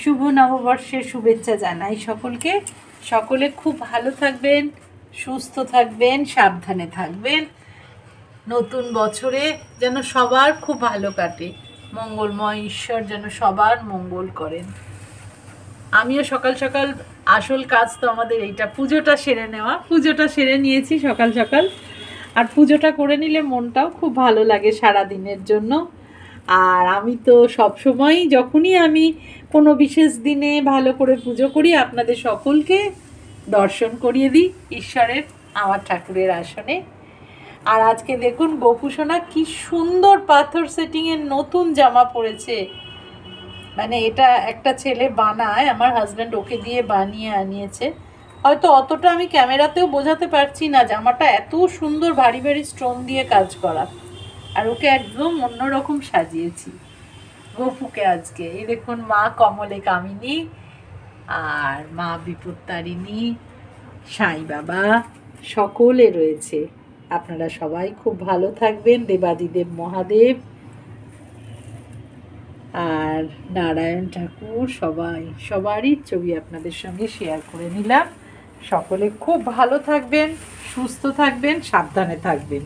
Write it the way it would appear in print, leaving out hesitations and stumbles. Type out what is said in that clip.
শুভ নববর্ষের শুভেচ্ছা জানাই সকলকে। সকলে খুব ভালো থাকবেন, সুস্থ থাকবেন, সাবধানে থাকবেন। নতুন বছরে যেন সবার খুব ভালো কাটে, মঙ্গলময় ঈশ্বর যেন সবার মঙ্গল করেন। আমিও সকাল সকাল, আসল কাজ তো আমাদের এইটা, পুজোটা সেরে নেওয়া। পুজোটা সেরে নিয়েছি সকাল সকাল, আর পুজোটা করে নিলে মনটাও খুব ভালো লাগে সারা দিনের জন্য। আর আমি তো সবসময়ই, যখনই আমি কোনো বিশেষ দিনে ভালো করে পুজো করি, আপনাদের সকলকে দর্শন করিয়ে দিই ঈশ্বরের, আমার ঠাকুরের আসনে। আর আজকে দেখুন গোপুসোনা কি সুন্দর পাথর সেটিংয়ের নতুন জামা পরেছে। মানে এটা একটা ছেলে বানায়, আমার হাজব্যান্ড ওকে দিয়ে বানিয়ে আনিয়েছে। হয়তো অতটা আমি ক্যামেরাতেও বোঝাতে পারছি না, জামাটা এত সুন্দর ভারী ভারী স্টোন দিয়ে কাজ করা। আর ওকে একদম অন্যরকম সাজিয়েছি গপুকে আজকে। এই দেখুন মা কমলে কামিনী আর মা বিপত্তারিণী, সাই বাবা সকলে রয়েছে। আপনারা সবাই খুব ভালো থাকবেন। দেবাদিদেব মহাদেব আর নারায়ণ ঠাকুর, সবারই ছবি আপনাদের সঙ্গে শেয়ার করে নিলাম। সকলে খুব ভালো থাকবেন, সুস্থ থাকবেন, সাবধানে থাকবেন।